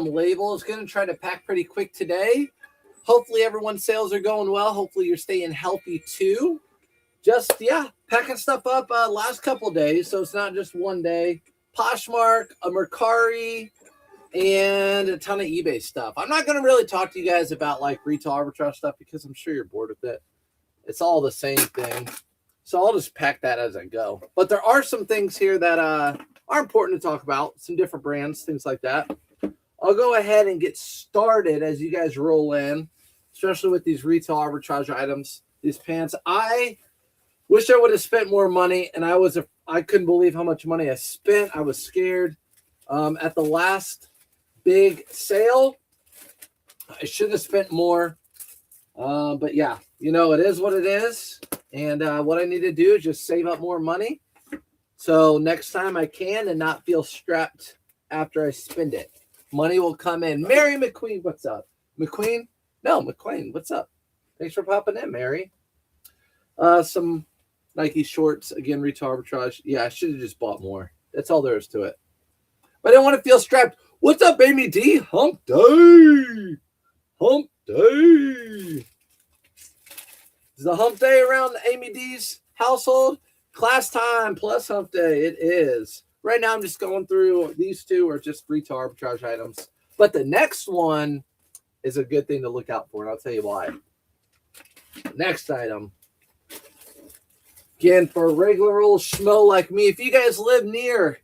some labels. Going to try to pack pretty quick today. Hopefully everyone's sales are going well. Hopefully you're staying healthy too. Just, yeah, packing stuff up last couple days, so it's not just one day. Poshmark, a Mercari, and a ton of eBay stuff. I'm not going to really talk to you guys about like retail arbitrage stuff because I'm sure you're bored with it. It's all the same thing. So I'll just pack that as I go. But there are some things here that are important to talk about, some different brands, things like that. I'll go ahead and get started as you guys roll in, especially with these retail arbitrage items, these pants. I wish I would have spent more money, and I couldn't believe how much money I spent. I was scared. At the last big sale, I should have spent more. But yeah, you know, it is what it is. And what I need to do is just save up more money. So next time I can and not feel strapped after I spend it. Money will come in. Mary McQueen, what's up? McQueen? No, McQueen, what's up? Thanks for popping in, Mary. Some Nike shorts, again, retail arbitrage. Yeah, I should have just bought more. That's all there is to it. But I don't want to feel strapped. What's up, Amy D? Hump day. Hump day. Is the hump day around Amy D's household? Class time plus hump day. It is. Right now, I'm just going through these two are just retail arbitrage items. But the next one is a good thing to look out for, and I'll tell you why. Next item. Again, for a regular old schmo like me, if you guys live near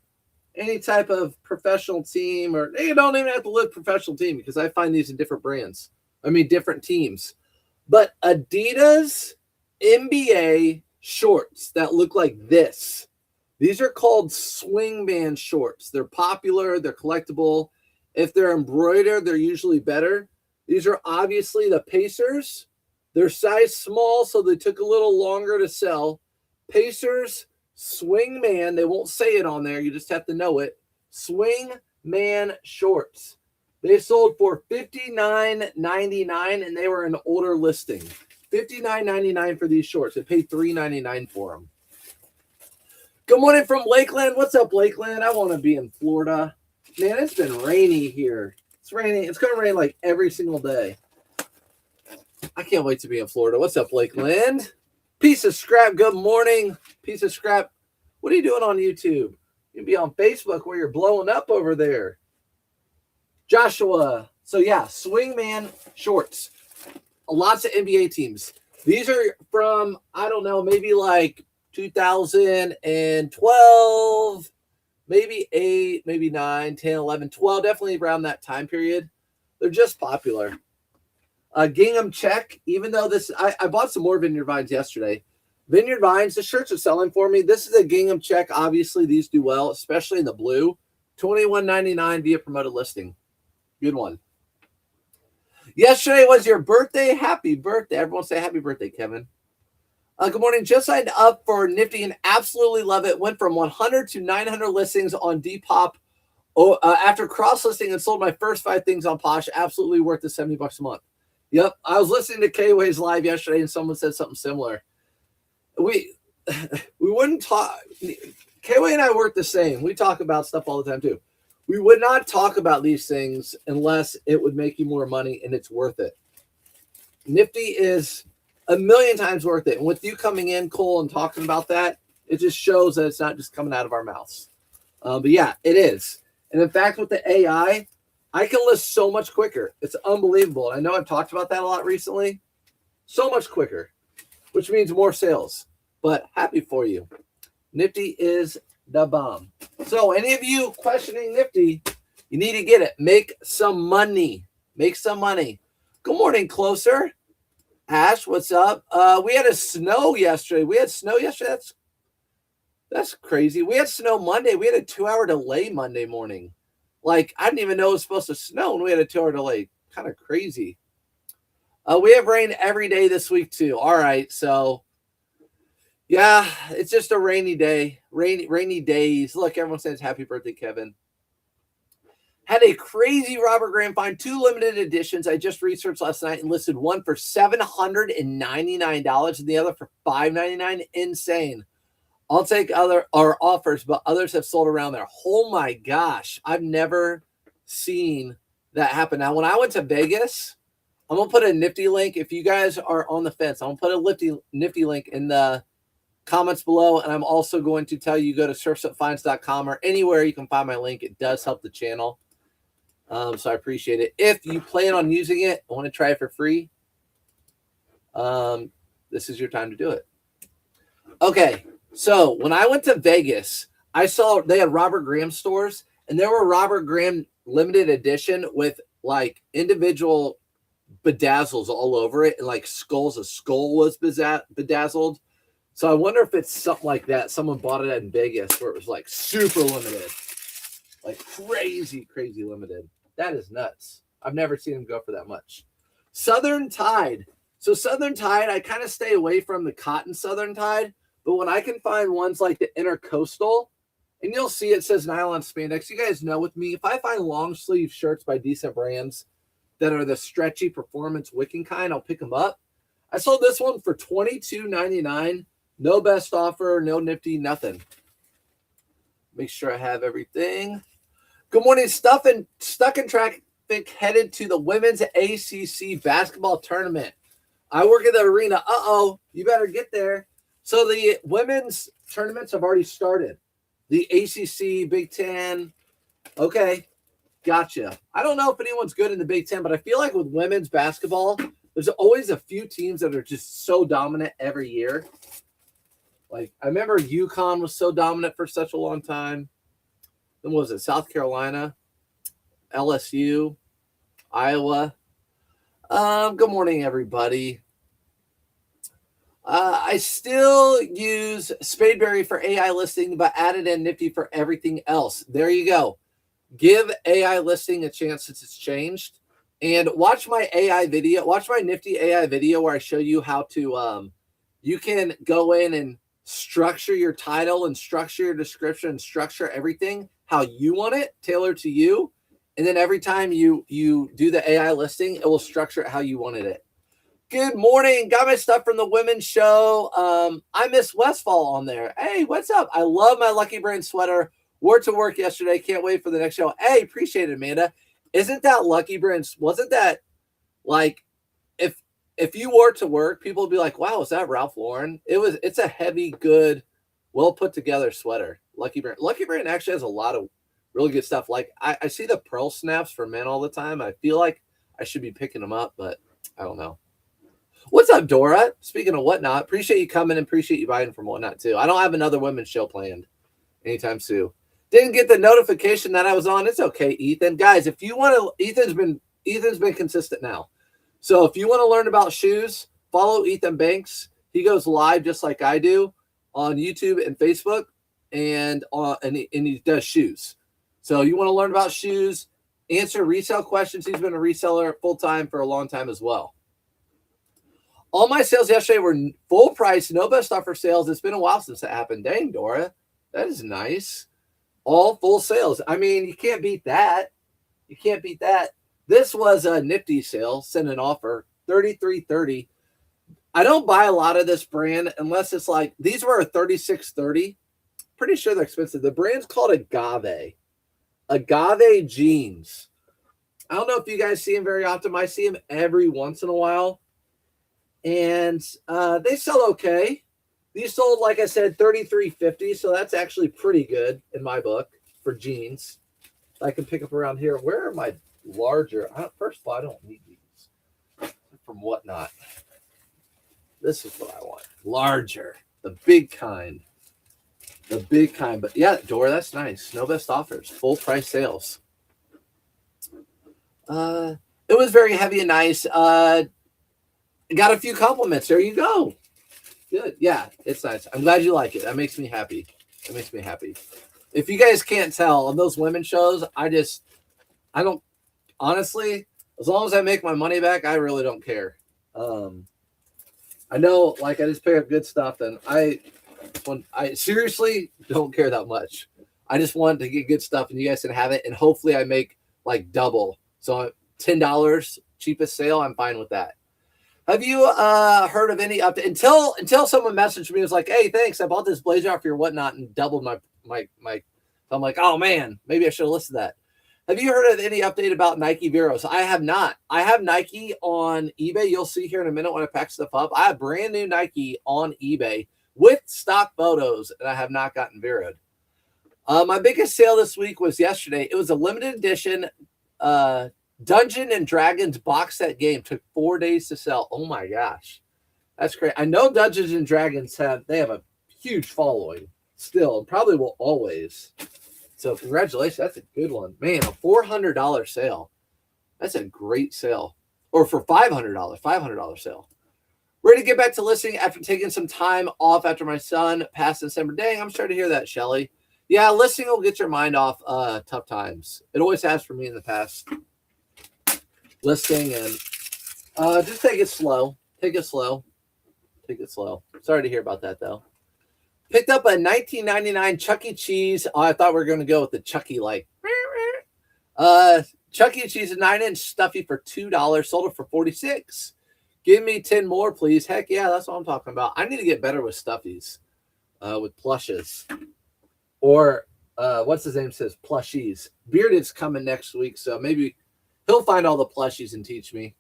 any type of professional team, or you don't even have to live professional team because I find these in different brands. I mean, different teams. But Adidas NBA shorts that look like this. These are called swingman shorts. They're popular. They're collectible. If they're embroidered, they're usually better. These are obviously the Pacers. They're size small, so they took a little longer to sell. Pacers swingman. They won't say it on there. You just have to know it. Swingman shorts. They sold for $59.99, and they were an older listing. $59.99 for these shorts. They paid $3.99 for them. Good morning from Lakeland. What's up, Lakeland? I want to be in Florida. Man, it's been rainy here. It's raining. It's going to rain like every single day. I can't wait to be in Florida. What's up, Lakeland? Piece of scrap. Good morning. Piece of scrap. What are you doing on YouTube? You can be on Facebook where you're blowing up over there. Joshua. So, yeah, swingman shorts. Lots of NBA teams. These are from, I don't know, maybe like 2012, maybe 8, maybe 9, 10, 11, 12, definitely around that time period. They're just popular. Gingham check, even though this, I bought some more Vineyard Vines yesterday. Vineyard Vines, the shirts are selling for me. This is a gingham check. Obviously, these do well, especially in the blue. $21.99 via promoted listing. Good one. Yesterday was your birthday. Happy birthday. Everyone say happy birthday, Kevin. Good morning. Just signed up for Nifty and absolutely love it. Went from 100 to 900 listings on Depop after cross-listing and sold my first 5 things on Posh. Absolutely worth the $70 a month. Yep. I was listening to K-Way's live yesterday and someone said something similar. We wouldn't talk. K-Way and I work the same. We talk about stuff all the time too. We would not talk about these things unless it would make you more money and it's worth it. Nifty is a million times worth it. And with you coming in, Cole, and talking about that, it just shows that it's not just coming out of our mouths. But yeah, it is. And in fact, with the AI, I can list so much quicker. It's unbelievable. And I know I've talked about that a lot recently. So much quicker, which means more sales. But happy for you. Nifty is the bomb. So any of you questioning Nifty, you need to get it. Make some money. Make some money. Good morning, Closer. Ash, what's up? We had a snow yesterday. We had snow yesterday. That's crazy. We had snow Monday. We had a 2-hour delay Monday morning. Like, I didn't even know it was supposed to snow, and we had a 2-hour delay. Kind of crazy. We have rain every day this week, too. All right, so, yeah, it's just a rainy day. Rainy days. Look, everyone says happy birthday, Kevin. Had a crazy Robert Graham find, 2 limited editions. I just researched last night and listed one for $799 and the other for $599. Insane. I'll take other offers, but others have sold around there. Oh my gosh. I've never seen that happened. Now, when I went to Vegas, I'm going to put a Nifty link. If you guys are on the fence, I'm going to put a Nifty link in the comments below. And I'm also going to tell you go to surfsupfinds.com or anywhere you can find my link. It does help the channel. So I appreciate it. If you plan on using it, I want to try it for free. This is your time to do it. Okay. So when I went to Vegas, I saw they had Robert Graham stores, and there were Robert Graham limited edition with like individual bedazzles all over it, and like skulls. A skull was bedazzled. So I wonder if it's something like that. Someone bought it in Vegas where it was like super limited, like crazy limited. That is nuts. I've never seen them go for that much. Southern Tide. So Southern Tide, I kind of stay away from the cotton Southern Tide, but when I can find ones like the Intercoastal, and you'll see it says nylon spandex. You guys know with me, if I find long sleeve shirts by decent brands that are the stretchy performance wicking kind, I'll pick them up. I sold this one for $22.99. No best offer, no Nifty, nothing. Make sure I have everything. Good morning, Stuck in Traffic headed to the women's ACC basketball tournament. I work at the arena. Uh-oh, you better get there. So the women's tournaments have already started. The ACC, Big Ten. Okay, gotcha. I don't know if anyone's good in the Big Ten, but I feel like with women's basketball, there's always a few teams that are just so dominant every year. Like, I remember UConn was so dominant for such a long time. Then what was it? South Carolina, LSU, Iowa. Good morning, everybody. I still use Spadeberry for AI listing, but added in Nifty for everything else. There you go. Give AI listing a chance since it's changed. And watch my AI video. Watch my Nifty AI video where I show you how to, you can go in and structure your title and structure your description and structure everything how you want it, tailored to you. And then every time you do the AI listing, it will structure it how you wanted it. Good morning. Got my stuff from the women's show. I miss Westfall on there. Hey, what's up? I love my Lucky Brand sweater. Wore to work yesterday. Can't wait for the next show. Hey, appreciate it, Amanda. Isn't that Lucky Brand? Wasn't that like if you wore to work, people would be like, wow, is that Ralph Lauren? It's a heavy, good, well put together sweater. Lucky Brand. Lucky Brand actually has a lot of really good stuff. Like I see the pearl snaps for men all the time. I feel like I should be picking them up, but I don't know. What's up, Dora? Speaking of Whatnot, appreciate you coming and appreciate you buying from Whatnot too. I don't have another women's show planned anytime soon. Didn't get the notification that I was on. It's okay, Ethan. Guys, if you want to, Ethan's been consistent now. So if you want to learn about shoes, follow Ethan Banks. He goes live just like I do on YouTube and Facebook, and he does shoes. So you want to learn about shoes, answer resale questions. He's been a reseller full time for a long time as well. All my sales yesterday were full price, no best offer sales. It's been a while since that happened. Dang, Dora, that is nice. All full sales. I mean, you can't beat that. You can't beat that. This was a Nifty sale, send an offer, $33.30. I don't buy a lot of this brand unless it's like, these were a $36.30. Pretty sure they're expensive. The brand's called Agave. Agave jeans. I don't know if you guys see them very often. I see them every once in a while. And they sell okay. These sold, like I said, $33.50. So that's actually pretty good in my book for jeans. I can pick up around here. Where are my larger? First of all, I don't need these from Whatnot. This is what I want. Larger. The big kind. The big kind. But yeah, Dora, that's nice. No best offers. Full price sales. It was very heavy and nice. Got a few compliments. There you go. Good. Yeah, it's nice. I'm glad you like it. That makes me happy. That makes me happy. If you guys can't tell, on those women shows, I don't, honestly, as long as I make my money back, I really don't care. I know, like, I just pick up good stuff, and I seriously don't care that much. I just want to get good stuff, and you guys can have it, and hopefully I make, like, double. So $10, cheapest sale, I'm fine with that. Have you heard of any update? Until someone messaged me and was like, hey, thanks, I bought this blazer off your Whatnot and doubled my so I'm like, oh man, maybe I should have listened to that. Have you heard of any update about Nike Veros? I have not. I have Nike on eBay. You'll see here in a minute when I pack stuff up. I have brand new Nike on eBay with stock photos, and I have not gotten Veroed. My biggest sale this week was yesterday. It was a limited edition Dungeon and Dragons box set game. Took 4 days to sell. Oh my gosh. That's great. I know Dungeons and Dragons have a huge following still, and probably will always. So congratulations. That's a good one. Man, a $400 sale. That's a great sale. Or for $500 sale. Ready to get back to listing after taking some time off after my son passed December. Dang, I'm sorry to hear that, Shelly. Yeah, listing will get your mind off tough times. It always has for me in the past. Listing and just take it slow. Take it slow. Take it slow. Sorry to hear about that, though. Picked up a $19.99 Chuck E. Cheese. Oh, I thought we were going to go with the Chucky like. Chuck E. Cheese, a 9-inch stuffy for $2. Sold it for $46. Give me 10 more, please. Heck yeah, that's what I'm talking about. I need to get better with stuffies, with plushes. Or what's his name says? Plushies. Bearded's coming next week, so maybe he'll find all the plushies and teach me.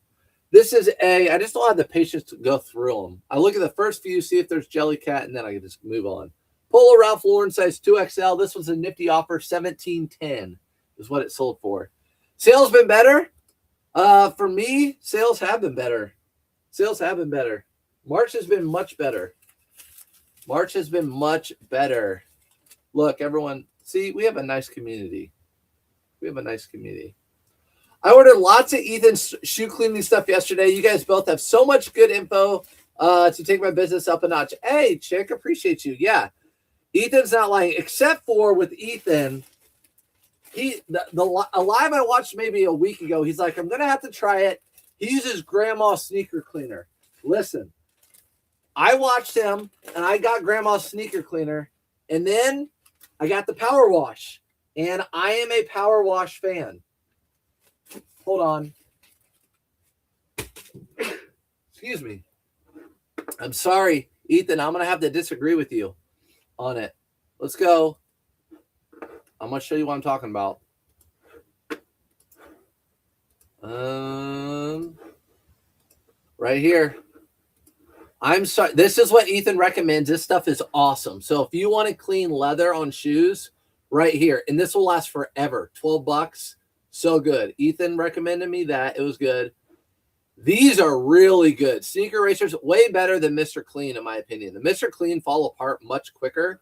This is I just don't have the patience to go through them. I look at the first few, see if there's Jellycat, and then I can just move on. Polo Ralph Lauren size 2XL. This was a nifty offer, $17.10 is what it sold for. Sales been better? For me, sales have been better. Sales have been better. March has been much better. March has been much better. Look, everyone, see, we have a nice community. We have a nice community. I ordered lots of Ethan's shoe cleaning stuff yesterday. You guys both have so much good info to take my business up a notch. Hey, chick, appreciate you. Yeah, Ethan's not lying, except for with Ethan, a live I watched maybe a week ago, he's like, I'm going to have to try it. He uses grandma's sneaker cleaner. Listen, I watched him, and I got grandma's sneaker cleaner, and then I got the power wash, and I am a power wash fan. Hold on. Excuse me. I'm sorry, Ethan. I'm going to have to disagree with you on it. Let's go. I'm going to show you what I'm talking about. Right here. I'm sorry. This is what Ethan recommends. This stuff is awesome. So if you want to clean leather on shoes, right here. And this will last forever. $12. So good. Ethan recommended me that. It was good. These are really good. Sneaker erasers, way better than Mr. Clean, in my opinion. The Mr. Clean fall apart much quicker.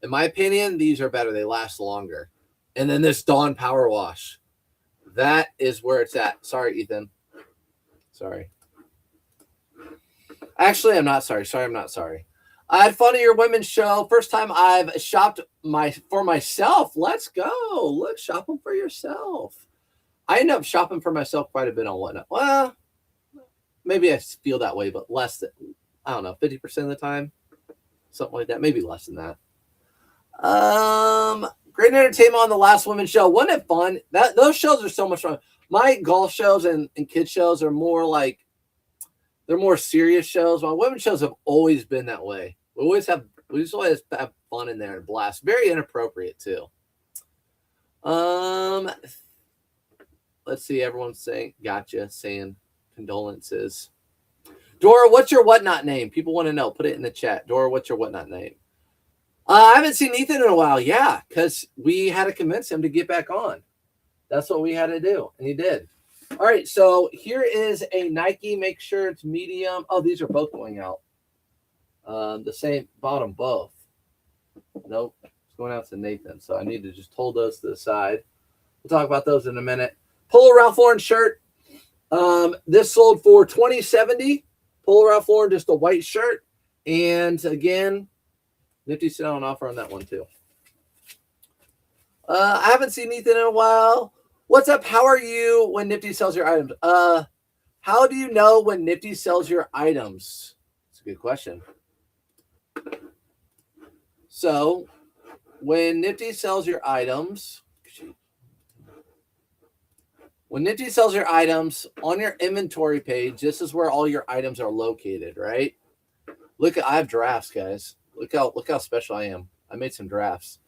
In my opinion, these are better. They last longer. And then this Dawn Power Wash. That is where it's at. Sorry, Ethan. Sorry. Actually, I'm not sorry. Sorry, I'm not sorry. I had fun at your women's show. First time I've shopped for myself. Let's go. Look, shopping for yourself. I end up shopping for myself quite a bit on Whatnot. Well, maybe I feel that way, but less than, I don't know, 50% of the time. Something like that. Maybe less than that. Great entertainment on the last women's show. Wasn't it fun? Those shows are so much fun. My golf shows and kids shows are more like, they're more serious shows. My women's shows have always been that way. We just always have fun in there and blast. Very inappropriate too. Let's see. Everyone's saying, gotcha, saying condolences. Dora, what's your whatnot name? People want to know. Put it in the chat. Dora, what's your whatnot name? I haven't seen Ethan in a while. Yeah, because we had to convince him to get back on. That's what we had to do, and he did. All right, so here is a Nike. Make sure it's medium. Oh, these are both going out. The same bottom both. Nope, it's going out to Nathan. So I need to just hold those to the side. We'll talk about those in a minute. Polo Ralph Lauren shirt. This sold for $20.70. Polo Ralph Lauren, just a white shirt. And again, Nifty still on offer on that one too. I haven't seen Ethan in a while. What's up? How are you when Nifty sells your items? How do you know when Nifty sells your items? That's a good question. So when Nifty sells your items, on your inventory page, this is where all your items are located, right? Look, I have drafts, guys. Look how special I am. I made some drafts.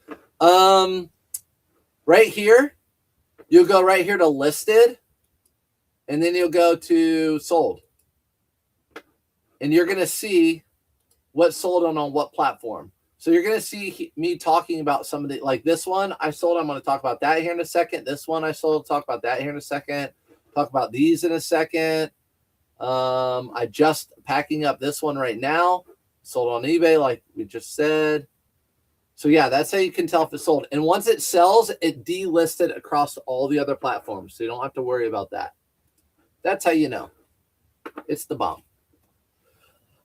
Right here, you'll go right here to listed, and then you'll go to sold. And you're going to see what sold on what platform. So you're going to see me talking about some of the, like this one I sold. I'm going to talk about that here in a second. This one I sold, talk about that here in a second. Talk about these in a second. I just packing up this one right now. Sold on eBay, like we just said. So yeah, that's how you can tell if it's sold. And once it sells, it delisted across all the other platforms. So you don't have to worry about that. That's how you know. It's the bomb.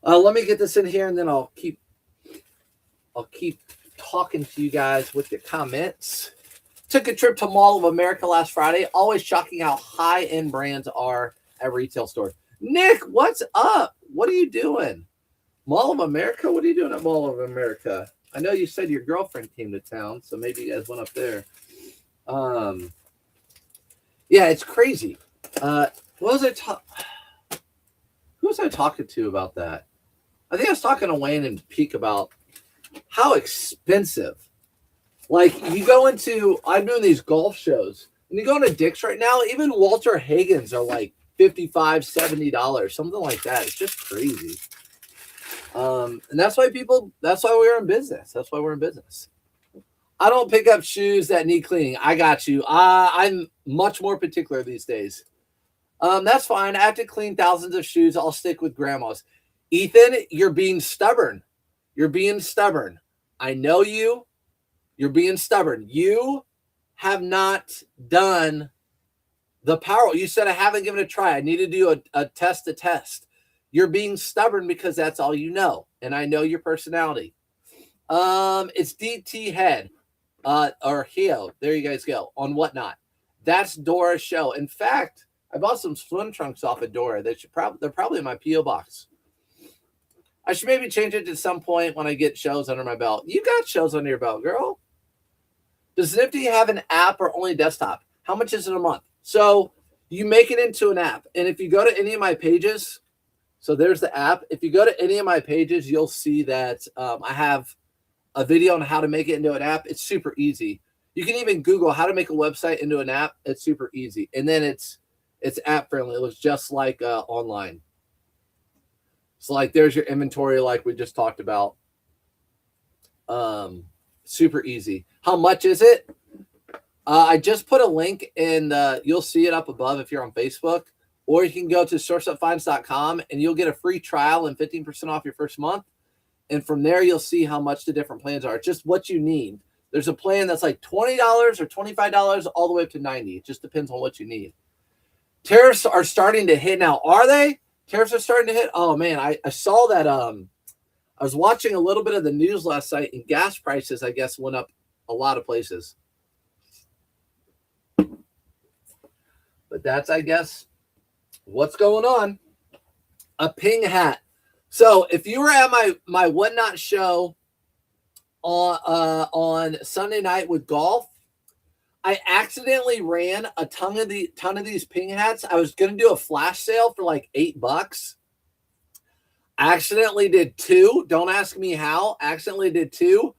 Let me get this in here, and then I'll keep talking to you guys with your comments. Took a trip to Mall of America last Friday. Always shocking how high-end brands are at retail stores. Nick, what's up? What are you doing? Mall of America? What are you doing at Mall of America? I know you said your girlfriend came to town, so maybe you guys went up there. Yeah, it's crazy. Who was I talking to about that? I think I was talking to Wayne and Peak about how expensive. Like, you go into, I'm doing these golf shows, and you go into Dick's right now, even Walter Hagen's are like $55, $70, something like that. It's just crazy. And that's why we're in business. That's why we're in business. I don't pick up shoes that need cleaning. I got you. I'm much more particular these days. That's fine. I have to clean thousands of shoes. I'll stick with grandma's. Ethan, you're being stubborn. You're being stubborn. I know you. You're being stubborn. You have not done the power. You said I haven't given it a try. I need to do a test to test. You're being stubborn because that's all you know. And I know your personality. It's DT Head or Heo. There you guys go. On Whatnot. That's Dora's show. In fact, I bought some swim trunks off of Dora. They're probably in my P.O. box. I should maybe change it to some point when I get shows under my belt. You got shows under your belt, girl. Does Nifty have an app or only desktop? How much is it a month? So you make it into an app. And if you go to any of my pages, so there's the app. If you go to any of my pages, you'll see that I have a video on how to make it into an app. It's super easy. You can even Google how to make a website into an app. It's super easy. And then it's app friendly. It looks just like online. So like there's your inventory like we just talked about. Super easy. How much is it? I just put a link in you'll see it up above if you're on Facebook, or you can go to sourceupfinds.com and you'll get a free trial and 15% off your first month. And from there, you'll see how much the different plans are. It's just what you need. There's a plan that's like $20 or $25 all the way up to $90. It just depends on what you need. Tariffs are starting to hit now. Are they? Tariffs are starting to hit. Oh man, I saw that. I was watching a little bit of the news last night, and gas prices, I guess, went up a lot of places. But that's, I guess, what's going on. A ping hat. So if you were at my Whatnot show on Sunday night with golf, I accidentally ran a ton of these ping hats. I was going to do a flash sale for like $8. I accidentally did 2. Don't ask me how. Accidentally did 2.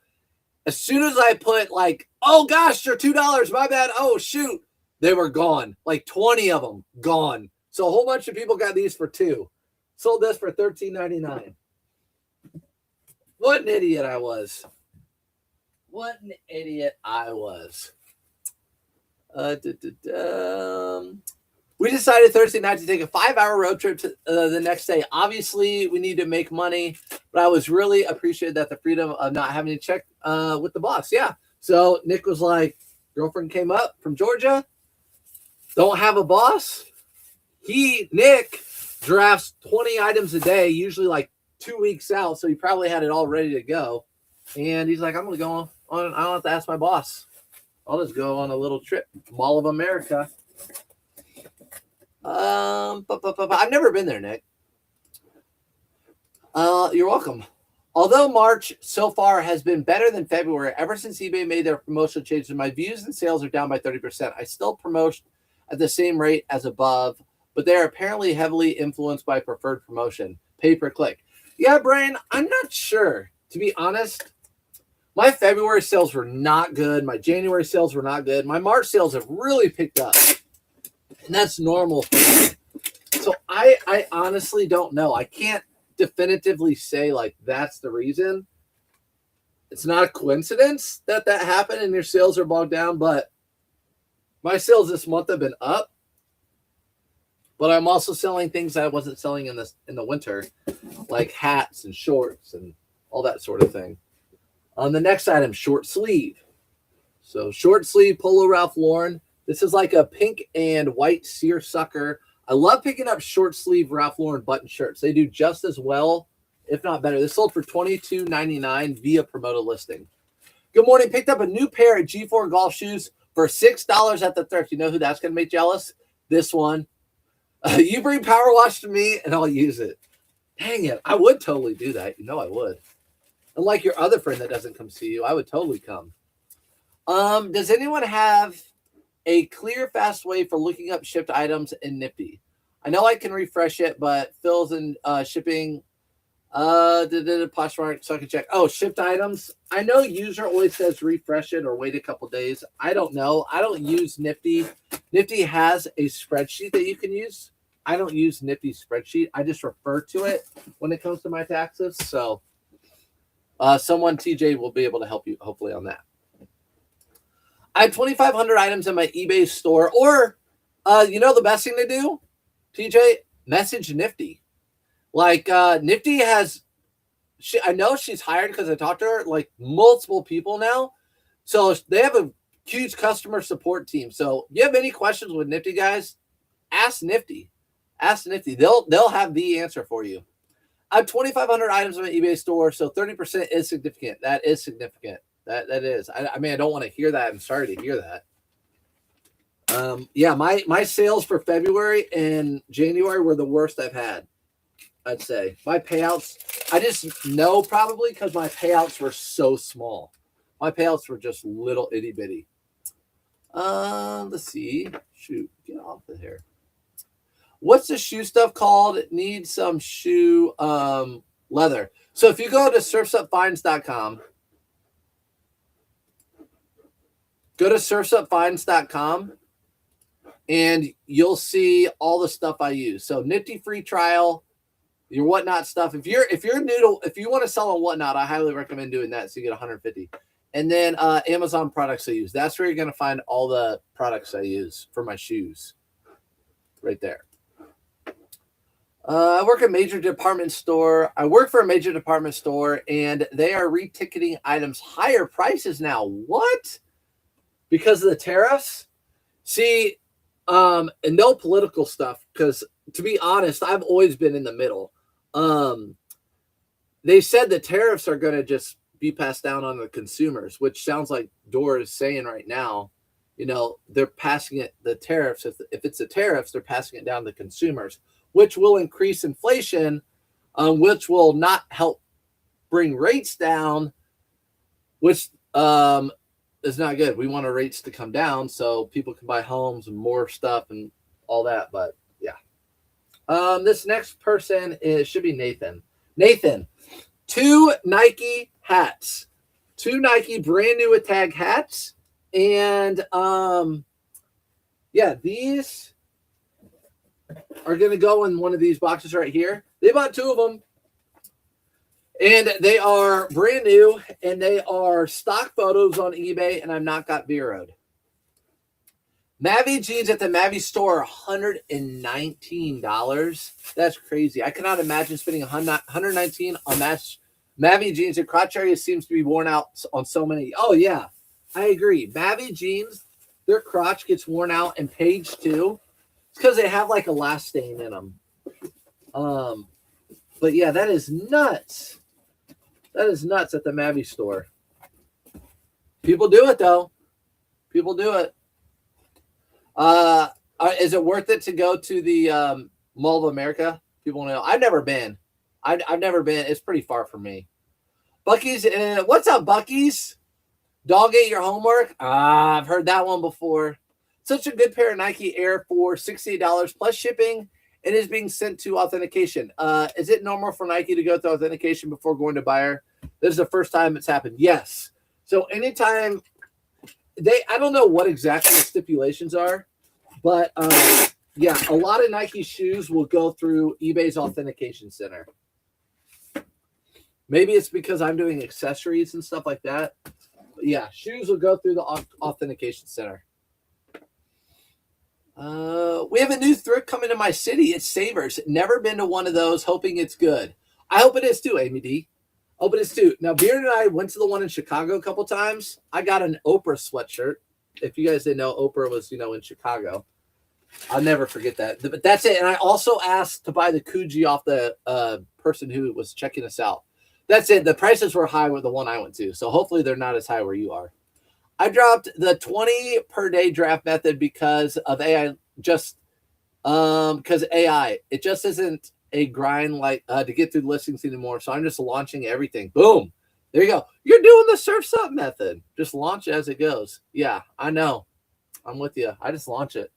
As soon as I put like, oh gosh, they're $2. My bad. Oh shoot. They were gone. Like 20 of them gone. So a whole bunch of people got these for 2. Sold this for $13.99. What an idiot I was. What an idiot I was. We decided Thursday night to take a 5-hour road trip to the next day. Obviously, we need to make money, but I was really appreciated that the freedom of not having to check with the boss. Yeah. So Nick was like, girlfriend came up from Georgia. Don't have a boss. Nick drafts 20 items a day, usually like 2 weeks out. So he probably had it all ready to go. And he's like, I'm going to go on. I don't have to ask my boss. I'll just go on a little trip. Mall of America. I've never been there, Nick. You're welcome. Although March so far has been better than February, ever since eBay made their promotional changes, my views and sales are down by 30%. I still promote at the same rate as above, but they are apparently heavily influenced by preferred promotion, pay per click. Yeah, Brian, I'm not sure, to be honest. My February sales were not good. My January sales were not good. My March sales have really picked up. And that's normal for me. So I honestly don't know. I can't definitively say like that's the reason. It's not a coincidence that that happened and your sales are bogged down, but my sales this month have been up. But I'm also selling things I wasn't selling in the winter, like hats and shorts and all that sort of thing. On the next item, short sleeve. So short sleeve polo Ralph Lauren. This is like a pink and white seersucker. I love picking up short sleeve Ralph Lauren button shirts. They do just as well, if not better. This sold for $22.99 via promoted listing. Good morning. Picked up a new pair of G4 golf shoes for $6 at the thrift. You know who that's going to make jealous? This one. You bring Power Wash to me and I'll use it. Dang it. I would totally do that. You know I would. Unlike your other friend that doesn't come see you, I would totally come. Does anyone have a clear, fast way for looking up shipped items in Nifty? I know I can refresh it, but Phil's in shipping. Poshmark, so I can check. Oh, shipped items. I know user always says refresh it or wait a couple days. I don't know. I don't use Nifty. Nifty has a spreadsheet that you can use. I don't use Nifty spreadsheet. I just refer to it when it comes to my taxes. So someone, TJ, will be able to help you hopefully on that. I have 2,500 items in my eBay store. Or, you know the best thing to do, TJ? Message Nifty. Like Nifty has, I know she's hired because I talked to her, like multiple people now. So they have a huge customer support team. So if you have any questions with Nifty, guys, ask Nifty. Ask Nifty. They'll have the answer for you. I have 2,500 items in my eBay store, so 30% is significant. That is significant. That is. I mean, I don't want to hear that. I'm sorry to hear that. Yeah, my sales for February and January were the worst I've had. I'd say my payouts, I just know probably because my payouts were so small. My payouts were just little itty bitty. Let's see. Shoot, get off of here. What's the shoe stuff called? It needs some shoe leather. So if you go to surfsupfinds.com, and you'll see all the stuff I use. So Nifty free trial, your Whatnot stuff. If you want to sell on Whatnot, I highly recommend doing that. So you get 150. And then Amazon products I use. That's where you're going to find all the products I use for my shoes. Right there. I work at a major department store. I work for a major department store, and they are reticketing items higher prices now. What? Because of the tariffs? See, and no political stuff, because to be honest, I've always been in the middle. They said the tariffs are going to just be passed down on the consumers, which sounds like Dora is saying right now. You know, they're passing it, the tariffs. If it's the tariffs, they're passing it down to consumers, which will increase inflation, which will not help bring rates down, which is not good. We want our rates to come down so people can buy homes and more stuff and all that. But yeah. This next person should be Nathan. Nathan, 2 Nike hats, 2 Nike brand new with tag hats. And yeah, these are going to go in one of these boxes right here. They bought 2 of them. And they are brand new, and they are stock photos on eBay, and I've not got bureaued. Mavi jeans at the Mavi store are $119. That's crazy. I cannot imagine spending $119 on Mavi jeans. The crotch area seems to be worn out on so many. Oh, yeah, I agree. Mavi jeans, their crotch gets worn out in page 2. It's because they have like a last stain in them. But yeah, that is nuts. That is nuts at the Mavi store. People do it, though. People do it. Is it worth it to go to the Mall of America? People want to know. I've never been. I've never been. It's pretty far from me. Bucky's. What's up, Bucky's? Dog ate your homework? I've heard that one before. Such a good pair of Nike Air for $68 plus shipping. It is being sent to Authentication. Is it normal for Nike to go through Authentication before going to buyer? This is the first time it's happened. Yes. So anytime I don't know what exactly the stipulations are, but yeah, a lot of Nike shoes will go through eBay's Authentication Center. Maybe it's because I'm doing accessories and stuff like that. But yeah, shoes will go through the Authentication Center. We have a new thrift coming to my city. It's Savers. Never been to one of those. Hoping it's good. I hope it is too, Amy D. Hope it is too. Now, Beard and I went to the one in Chicago a couple times. I got an Oprah sweatshirt. If you guys didn't know, Oprah was, in Chicago. I'll never forget that. But that's it. And I also asked to buy the Coogee off the person who was checking us out. That's it. The prices were high with the one I went to. So hopefully they're not as high where you are. I dropped the 20 per day draft method because of AI. Because AI. It just isn't a grind like to get through listings anymore. So I'm just launching everything. Boom. There you go. You're doing the surf's up method. Just launch as it goes. Yeah, I know. I'm with you. I just launch it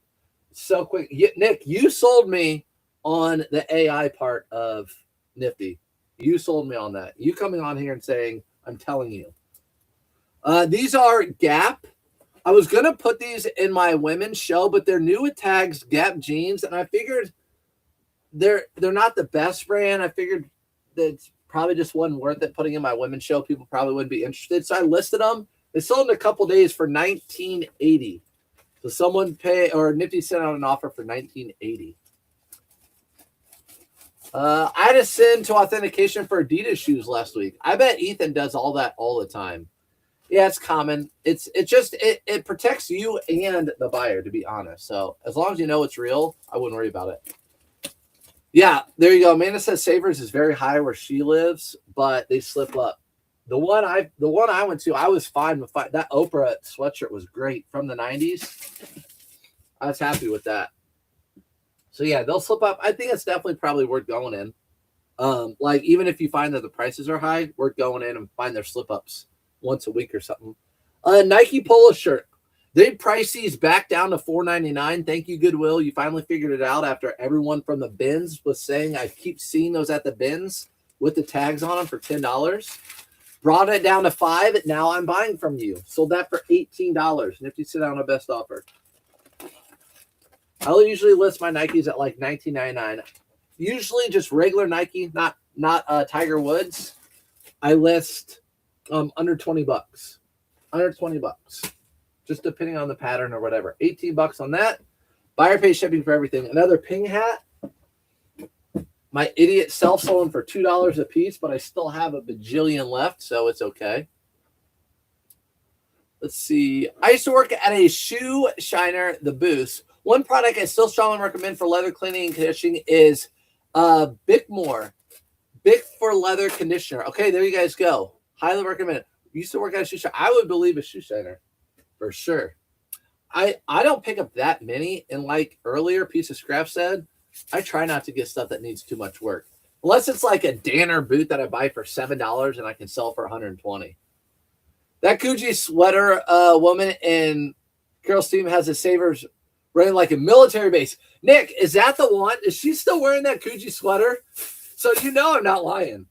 so quick. Nick, you sold me on the AI part of Nifty. You sold me on that. You coming on here and saying, I'm telling you. These are Gap. I was going to put these in my women's show, but they're new with tags, Gap jeans, and I figured they're not the best brand. I figured that probably just wasn't worth it putting in my women's show. People probably wouldn't be interested. So I listed them. They sold in a couple days for $19.80. So someone Nifty sent out an offer for $19.80. I had to send to authentication for Adidas shoes last week. I bet Ethan does all that all the time. Yeah, it's common. It protects you and the buyer, to be honest. So as long as you know it's real, I wouldn't worry about it. Yeah, there you go. Amanda says Savers is very high where she lives, but they slip up. The one I went to, I was fine with that Oprah sweatshirt was great from the 90s. I was happy with that. So yeah, they'll slip up. I think it's definitely probably worth going in. Like even if you find that the prices are high, worth going in and find their slip ups once a week or something. Nike polo shirt. They priced these back down to $4.99. Thank you, Goodwill. You finally figured it out after everyone from the bins was saying I keep seeing those at the bins with the tags on them for $10. Brought it down to $5. Now I'm buying from you. Sold that for $18. Nifty sit down a best offer. I'll usually list my Nikes at like $19.99. Usually just regular Nike, not Tiger Woods. I list under $20. Under $20. Just depending on the pattern or whatever. $18 on that. Buyer pays shipping for everything. Another Ping hat. My idiot self sold them for $2 a piece, but I still have a bajillion left, so it's okay. Let's see. I used to work at a shoe shiner, the Boost. One product I still strongly recommend for leather cleaning and conditioning is Bickmore. Bic for leather conditioner. Okay, there you guys go. Highly recommend it. Used to work at a shoe shiner. I would believe a shoe shiner for sure. I don't pick up that many, and like earlier Piece of Scrap said, I try not to get stuff that needs too much work. Unless it's like a Danner boot that I buy for $7 and I can sell for $120. That Coogee sweater woman in Carol's team has a Savers running like a military base. Nick, is that the one? Is she still wearing that Coogee sweater? So you know I'm not lying.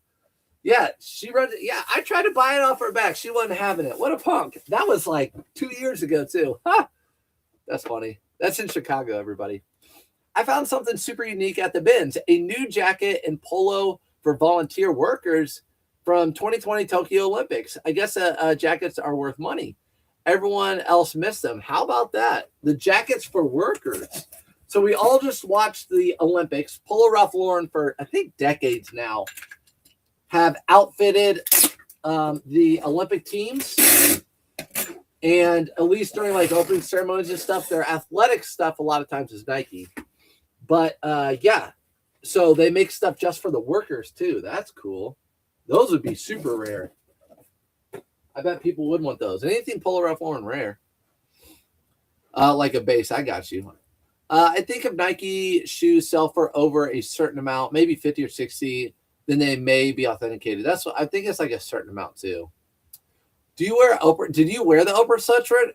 Yeah, she runs. Yeah, I tried to buy it off her back. She wasn't having it. What a punk. That was like 2 years ago too. Ha! That's funny. That's in Chicago, everybody. I found something super unique at the bins. A new jacket and polo for volunteer workers from 2020 Tokyo Olympics. I guess jackets are worth money. Everyone else missed them. How about that? The jackets for workers. So we all just watched the Olympics. Polo Ralph Lauren for, I think, decades now have outfitted the Olympic teams. And at least during like opening ceremonies and stuff, their athletic stuff a lot of times is Nike. But yeah, so they make stuff just for the workers too. That's cool. Those would be super rare. I bet people would want those. Anything Polo Ralph Lauren rare. Like a base, I got you. I think if Nike shoes sell for over a certain amount, maybe 50 or 60, then they may be authenticated. That's what I think. It's like a certain amount too. Do you wear Oprah? Did you wear the Oprah sweatshirt?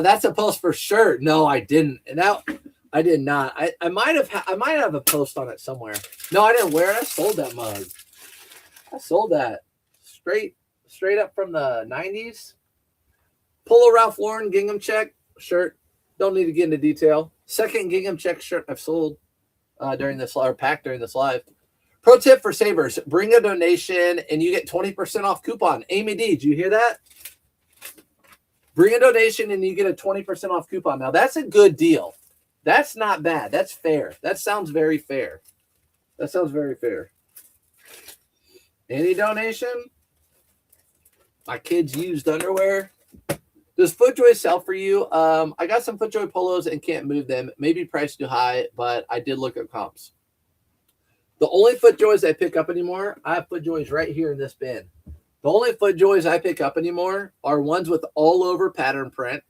That's a post for sure. No, I didn't. And now I did not. I might have a post on it somewhere. No, I didn't wear it. I sold that mug. I sold that straight up from the 90s. Polo Ralph Lauren gingham check shirt. Don't need to get into detail. Second gingham check shirt I've sold during this or packed during this live. Pro tip for savers: bring a donation and you get 20% off coupon. Amy D, did you hear that? Bring a donation and you get a 20% off coupon. Now that's a good deal. That's not bad. That's fair. That sounds very fair. That sounds very fair. Any donation? My kids used underwear. Does FootJoy sell for you? I got some FootJoy polos and can't move them. Maybe price too high, but I did look at comps. The only FootJoys I pick up anymore, I have FootJoys right here in this bin. The only FootJoys I pick up anymore are ones with all over pattern print.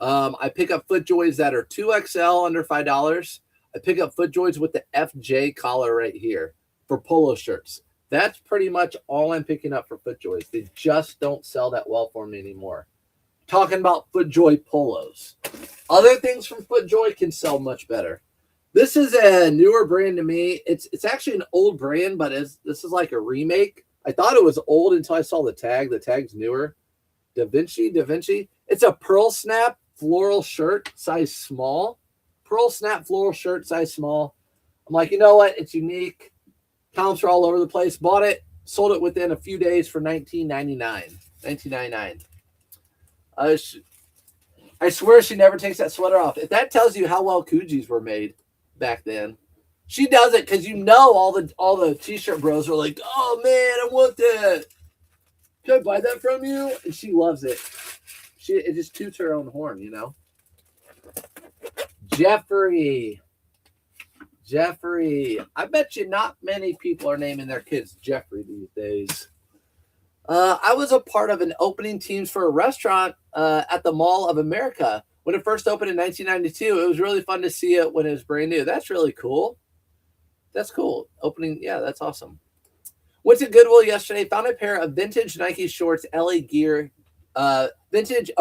I pick up FootJoys that are 2XL under $5. I pick up FootJoys with the FJ collar right here for polo shirts. That's pretty much all I'm picking up for FootJoys. They just don't sell that well for me anymore. Talking about FootJoy polos. Other things from FootJoy can sell much better. This is a newer brand to me. It's actually an old brand, but this is like a remake. I thought it was old until I saw the tag. The tag's newer. Da Vinci. It's a pearl snap floral shirt, size small. Pearl snap floral shirt, size small. I'm like, you know what? It's unique. Comps are all over the place. Bought it, sold it within a few days for $19.99. $19.99. I swear she never takes that sweater off. If that tells you how well Coogis were made back then, she does it because all the t-shirt bros are like, oh man, I want that. Can I buy that from you? And she loves it. It just toots her own horn, you know. Jeffrey. I bet you not many people are naming their kids Jeffrey these days. I was a part of an opening teams for a restaurant at the Mall of America. When it first opened in 1992, it was really fun to see it when it was brand new. That's really cool. That's cool. Opening, yeah, that's awesome. Went to Goodwill yesterday, found a pair of vintage Nike shorts, LA Gear, vintage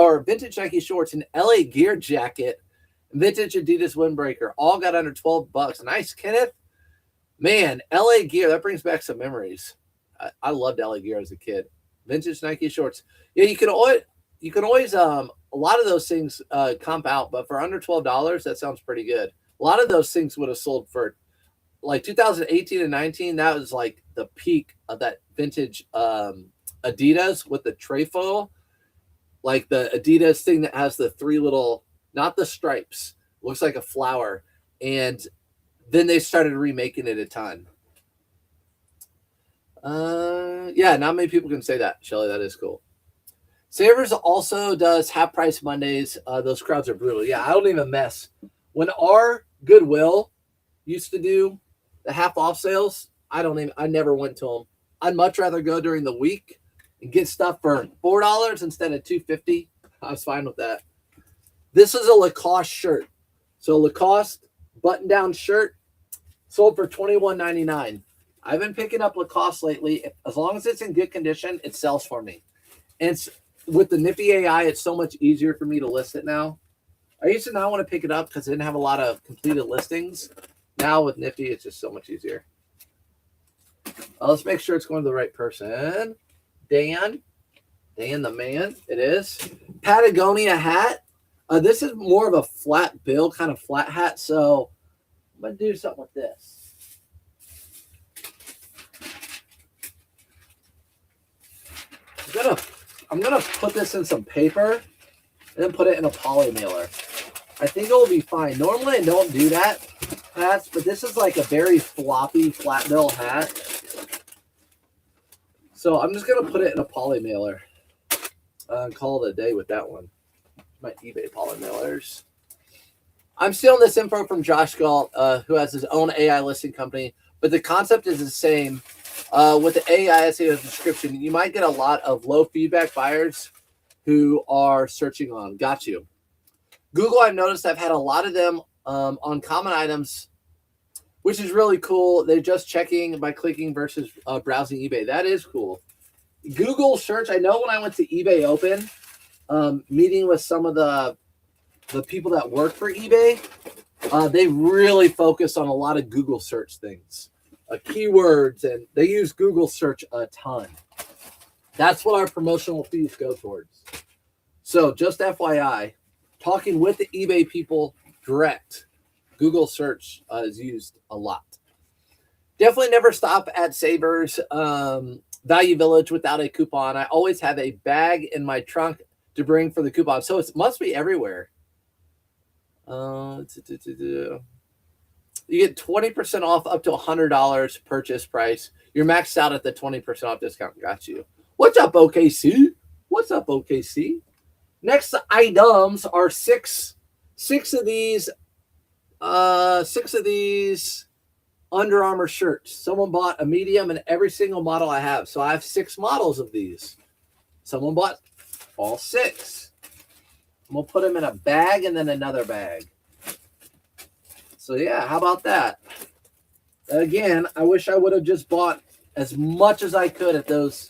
Nike shorts, an LA Gear jacket, vintage Adidas windbreaker. All got under $12. Nice, Kenneth. Man, LA Gear, that brings back some memories. I loved LA Gear as a kid. Vintage Nike shorts. Yeah, you can always a lot of those things comp out, but for under $12, that sounds pretty good. A lot of those things would have sold for like 2018 and 19. That was like the peak of that vintage Adidas with the trefoil, like the Adidas thing that has the three little, not the stripes, looks like a flower. And then they started remaking it a ton. Yeah, not many people can say that, Shelly. That is cool. Savers also does half price Mondays. Those crowds are brutal. Yeah, I don't even mess. When our Goodwill used to do the half off sales, I never went to them. I'd much rather go during the week and get stuff for $4 instead of $2.50. I was fine with that. This is a Lacoste shirt. So Lacoste button-down shirt sold for $21.99. I've been picking up Lacoste lately. As long as it's in good condition, it sells for me. And with the Nifty AI, it's so much easier for me to list it now. I used to not want to pick it up because I didn't have a lot of completed listings. Now with Nifty, it's just so much easier. Let's make sure it's going to the right person. Dan the man. It is. Patagonia hat. This is more of a flat bill, kind of flat hat. So I'm going to do something with this. I'm gonna put this in some paper and then put it in a poly mailer. I think it will be fine. Normally I don't do that hats, but this is like a very floppy flat bill hat. So I'm just gonna put it in a poly mailer and call it a day with that one. My eBay poly mailers. I'm stealing this info from Josh Galt, who has his own AI listing company, but the concept is the same. With the AI SEO description, you might get a lot of low feedback buyers who are searching on. Got you. Google, I've noticed I've had a lot of them on common items, which is really cool. They're just checking by clicking versus browsing eBay. That is cool. Google search, I know when I went to eBay Open, meeting with some of the people that work for eBay, they really focus on a lot of Google search things. Keywords, and they use Google search a ton. That's what our promotional fees go towards. So just FYI, talking with the eBay people direct, Google search is used a lot. Definitely never stop at Savers, Value Village without a coupon. I always have a bag in my trunk to bring for the coupon. So it must be everywhere. You get 20% off up to $100 purchase price. You're maxed out at the 20% off discount. Got you. What's up, OKC? What's up, OKC? Next items are six of these Under Armour shirts. Someone bought a medium in every single model I have. So I have 6 models of these. Someone bought all 6. I'm going to put them in a bag and then another bag. So yeah, how about that? Again, I wish I would have just bought as much as I could at those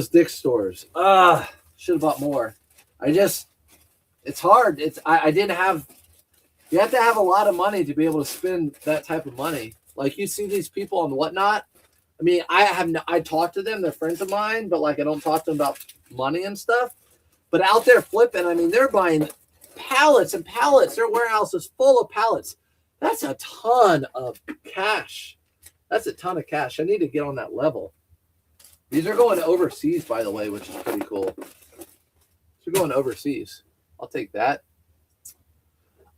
Dick's stores. Should have bought more. It's hard. I didn't have. You have to have a lot of money to be able to spend that type of money. Like you see these people on Whatnot. I mean, I talk to them. They're friends of mine, but like I don't talk to them about money and stuff. But out there flipping, I mean, they're buying pallets and pallets. Their warehouse is full of pallets. That's a ton of cash. That's a ton of cash. I need to get on that level. These are going overseas, by the way, which is pretty cool. They're going overseas. I'll take that.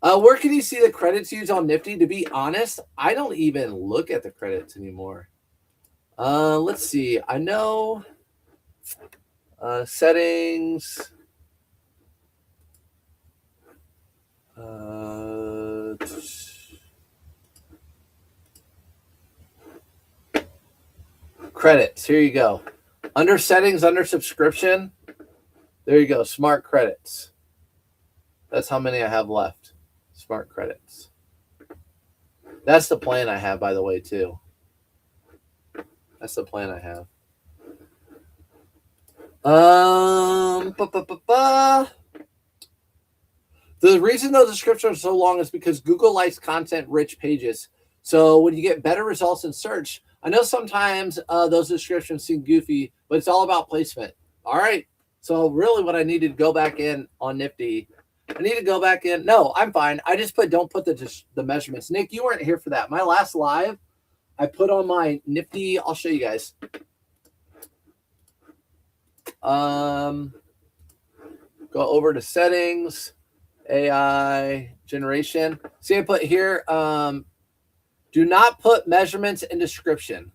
Where can you see the credits used on Nifty? To be honest, I don't even look at the credits anymore. Let's see. I know settings. Credits. Here you go. Under settings, under subscription. There you go. Smart credits. That's how many I have left. Smart credits. That's the plan I have, by the way, too. That's the plan I have. The reason those descriptions are so long is because Google likes content-rich pages. So when you get better results in search, I know sometimes those descriptions seem goofy, but it's all about placement. All right. So really what I need to go back in on Nifty, I need to go back in. No, I'm fine. I just don't put the measurements. Nick, you weren't here for that. My last live, I put on my Nifty. I'll show you guys. Go over to settings, AI generation. See, I put here, do not put measurements in description.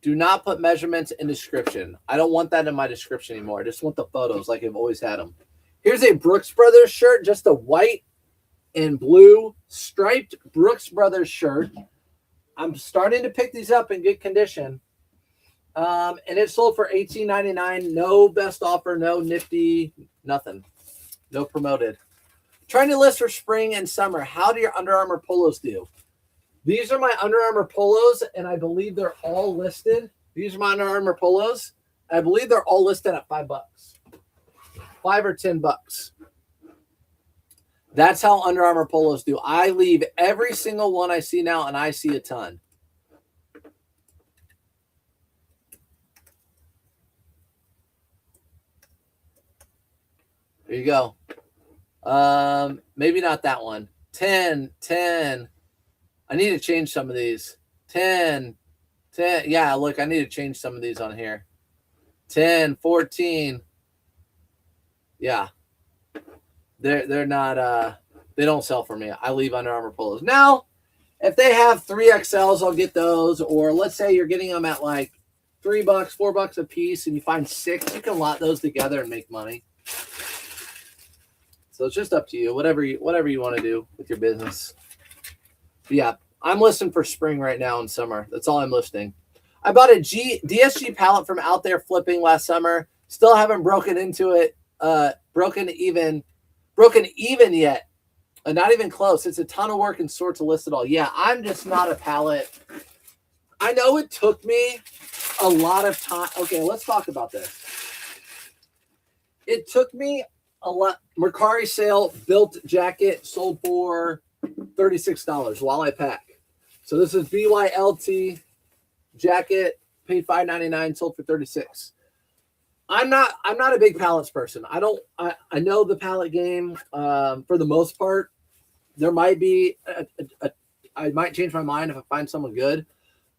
Do not put measurements in description. I don't want that in my description anymore. I just want the photos like I've always had them. Here's a Brooks Brothers shirt, just a white and blue striped Brooks Brothers shirt. I'm starting to pick these up in good condition. And it sold for $18.99. No best offer, no Nifty, nothing. No promoted. Trying to list for spring and summer. How do your Under Armour polos do? These are my Under Armour polos, and I believe they're all listed. These are my Under Armour polos. I believe they're all listed at $5. $5 or $10. That's how Under Armour polos do. I leave every single one I see now, and I see a ton. There you go. Maybe not that one. 10. I need to change some of these. 10. Yeah, look, I need to change some of these on here. 10, 14. Yeah. They're not they don't sell for me. I leave Under Armour polos. Now, if they have 3XLs, I'll get those. Or let's say you're getting them at like $3, $4 a piece, and you find 6, you can lot those together and make money. So it's just up to you. Whatever you want to do with your business. But yeah, I'm listing for spring right now and summer. That's all I'm listing. I bought a DSG pallet from Out There Flipping last summer. Still haven't broken into it. Broken even yet. Not even close. It's a ton of work and sort to list it all. Yeah, I'm just not a pallet. I know it took me a lot of time. Okay, let's talk about this. It took me a lot. Mercari sale built jacket sold for $36 while I pack. So this is BYLT jacket, paid $5.99, sold for $36. I'm not a big pallets person. I know the pallet game for the most part. There might be I might change my mind if I find someone good,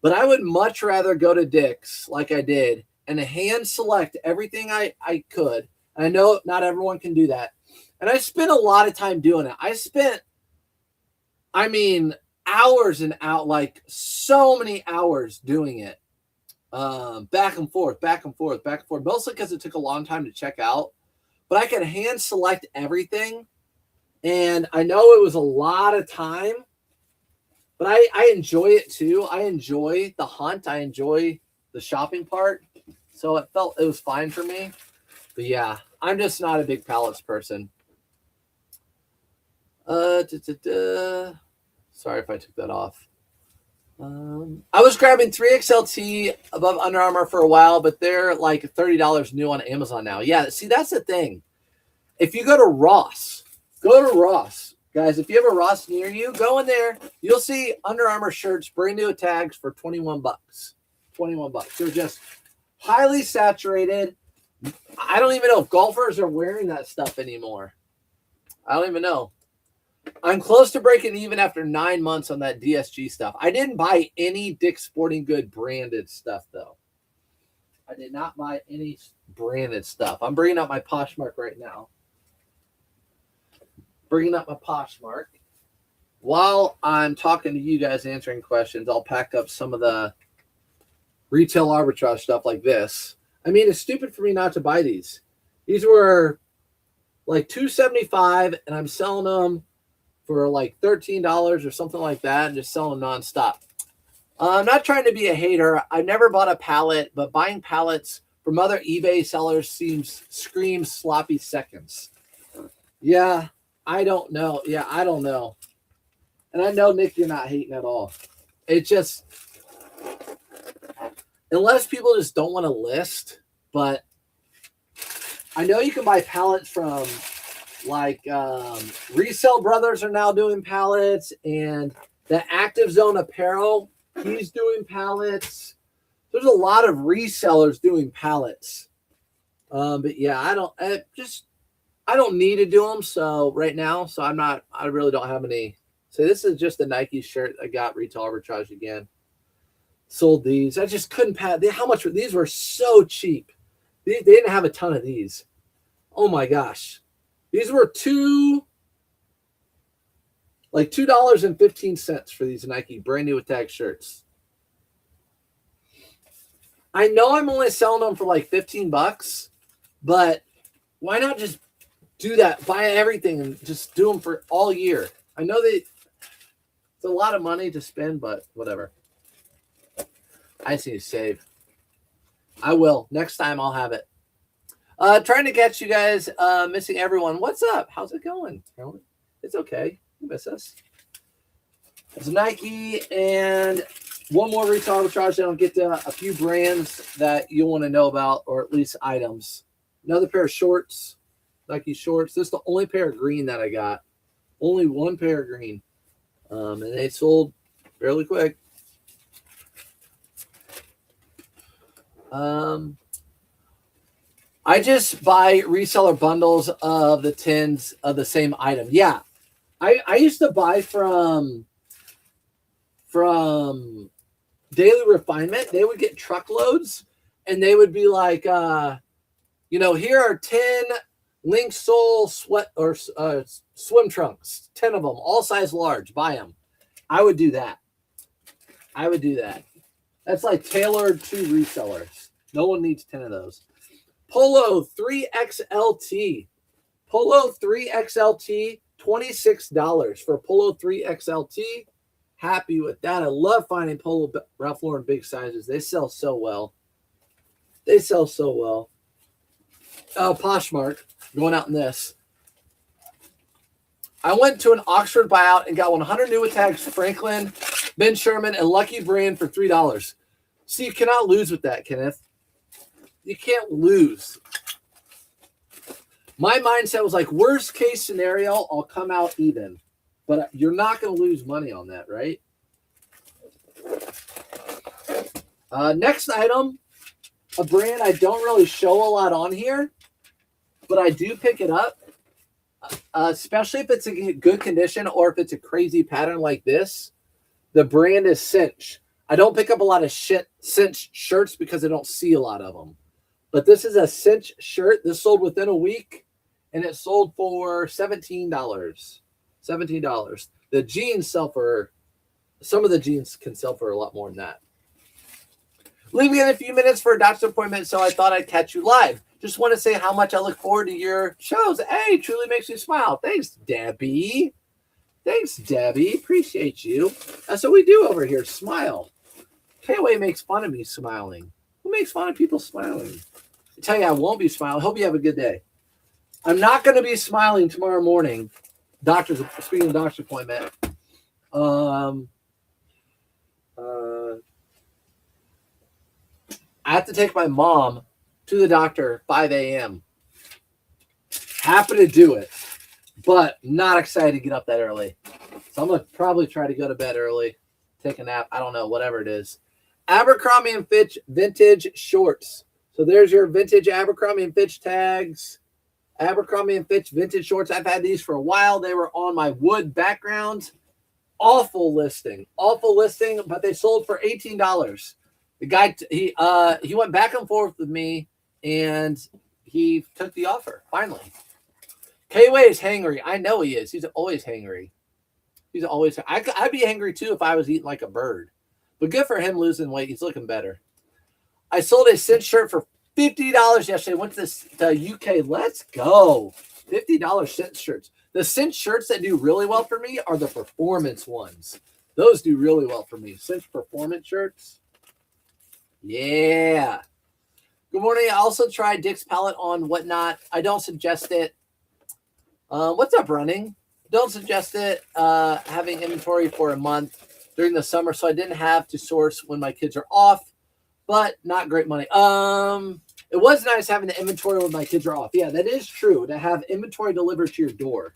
but I would much rather go to Dick's like I did and hand select everything I could. And I know not everyone can do that. And I spent a lot of time doing it. I mean, hours and out, like so many hours doing it. Back and forth, back and forth, back and forth. Mostly because it took a long time to check out. But I could hand select everything. And I know it was a lot of time. But I enjoy it too. I enjoy the hunt. I enjoy the shopping part. So it was fine for me. But yeah, I'm just not a big pallets person. Sorry if I took that off. I was grabbing 3XLT above Under Armour for a while, but they're like $30 new on Amazon now. Yeah, see, that's the thing. If you go to Ross, guys, if you have a Ross near you, go in there. You'll see Under Armour shirts, brand new tags for 21 bucks. 21 bucks. They're just highly saturated. I don't even know if golfers are wearing that stuff anymore. I don't even know. I'm close to breaking even after 9 months on that DSG stuff. I didn't buy any Dick's Sporting Good branded stuff, though. I did not buy any branded stuff. I'm bringing up my Poshmark right now. Bringing up my Poshmark. While I'm talking to you guys answering questions, I'll pack up some of the retail arbitrage stuff like this. I mean, it's stupid for me not to buy these. These were like $2.75, and I'm selling them for like $13 or something like that, and just selling them nonstop. I'm not trying to be a hater. I've never bought a pallet, but buying pallets from other eBay sellers screams sloppy seconds. Yeah, I don't know. Yeah, I don't know. And I know, Nick, you're not hating at all. It just, unless people just don't want to list, but I know you can buy pallets from like Resale Brothers are now doing pallets, and the Active Zone Apparel, he's doing pallets. There's a lot of resellers doing pallets. But yeah, I don't need to do them right now. So I really don't have any. So this is just a Nike shirt I got retail arbitrage again. Sold these. I just couldn't pass. How much were these? Were so cheap. They didn't have a ton of these. Oh my gosh. These were $2.15 for these Nike brand new tag shirts. I know I'm only selling them for like 15 bucks, but why not just do that? Buy everything and just do them for all year. I know it's a lot of money to spend, but whatever. I just need to save. I will. Next time I'll have it. Trying to catch you guys, missing everyone. What's up? How's it going? It's okay. You miss us. It's Nike and one more retail arbitrage. Then I'll get to a few brands that you want to know about, or at least items. Another pair of shorts, Nike shorts. This is the only pair of green that I got. Only one pair of green. And they sold fairly quick. I just buy reseller bundles of the tins of the same item. Yeah. I used to buy from Daily Refinement. They would get truckloads, and they would be like, here are 10 link sole swim trunks, 10 of them, all size large. Buy them. I would do that. That's like tailored to resellers. No one needs 10 of those. Polo 3XLT. Polo 3XLT, $26 for Polo 3XLT. Happy with that. I love finding Polo Ralph Lauren big sizes. They sell so well. Poshmark, going out in this. I went to an Oxford buyout and got 100 new tags, Franklin, Ben Sherman, and Lucky Brand for $3. See, you cannot lose with that, Kenneth. You can't lose. My mindset was like, worst case scenario, I'll come out even. But you're not going to lose money on that, right? Next item. a brand I don't really show a lot on here, but I do pick it up, especially if it's in good condition or if it's a crazy pattern like this. The brand is Cinch. I don't pick up a lot of Cinch shirts because I don't see a lot of them. But this is a Cinch shirt. This sold within a week, and it sold for $17. $17. The jeans sell for, some of the jeans can sell for a lot more than that. Leaving in a few minutes for a doctor's appointment, so I thought I'd catch you live. Just want to say how much I look forward to your shows. Hey, truly makes me smile. Thanks, Debbie. Thanks, Debbie. Appreciate you. That's what we do over here. Smile. K-Way makes fun of me smiling. Who makes fun of people smiling? I tell you, I won't be smiling. Hope you have a good day. I'm not going to be smiling tomorrow morning. Speaking of doctor's appointment. I have to take my mom to the doctor 5 a.m. Happy to do it, but not excited to get up that early. So I'm going to probably try to go to bed early, take a nap. I don't know, whatever it is. Abercrombie & Fitch vintage shorts. So there's your vintage Abercrombie & Fitch tags. Abercrombie & Fitch vintage shorts. I've had these for a while. They were on my wood background. Awful listing, but they sold for $18. The guy, he went back and forth with me, and he took the offer, finally. K-Way is hangry. I know he is. He's always hangry. He's always, I'd be hangry too if I was eating like a bird. But good for him losing weight. He's looking better. I sold a Cinch shirt for $50 yesterday. Went to the UK. Let's go. $50 Cinch shirts. The Cinch shirts that do really well for me are the performance ones. Those do really well for me. Cinch performance shirts. Yeah. Good morning. I also tried Dick's Pallet on Whatnot. I don't suggest it. What's up, Running? Don't suggest it. Having inventory for a month during the summer, so I didn't have to source when my kids are off, but not great money. It was nice having the inventory when my kids are off. Yeah, that is true. To have inventory delivered to your door.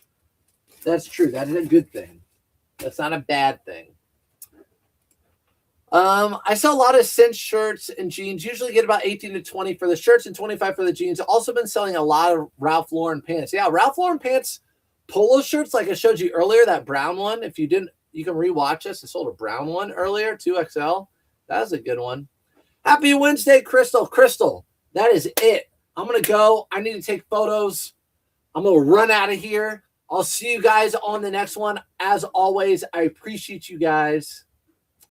That's true. That is a good thing. That's not a bad thing. I sell a lot of Cinch shirts and jeans. Usually get about 18 to 20 for the shirts and 25 for the jeans. Also been selling a lot of Ralph Lauren pants. Yeah, Ralph Lauren pants, polo shirts, like I showed you earlier, that brown one. If you didn't, you can rewatch this. I sold a brown one earlier, 2XL. That was a good one. Happy Wednesday, Crystal. Crystal, that is it. I'm going to go. I need to take photos. I'm going to run out of here. I'll see you guys on the next one. As always, I appreciate you guys.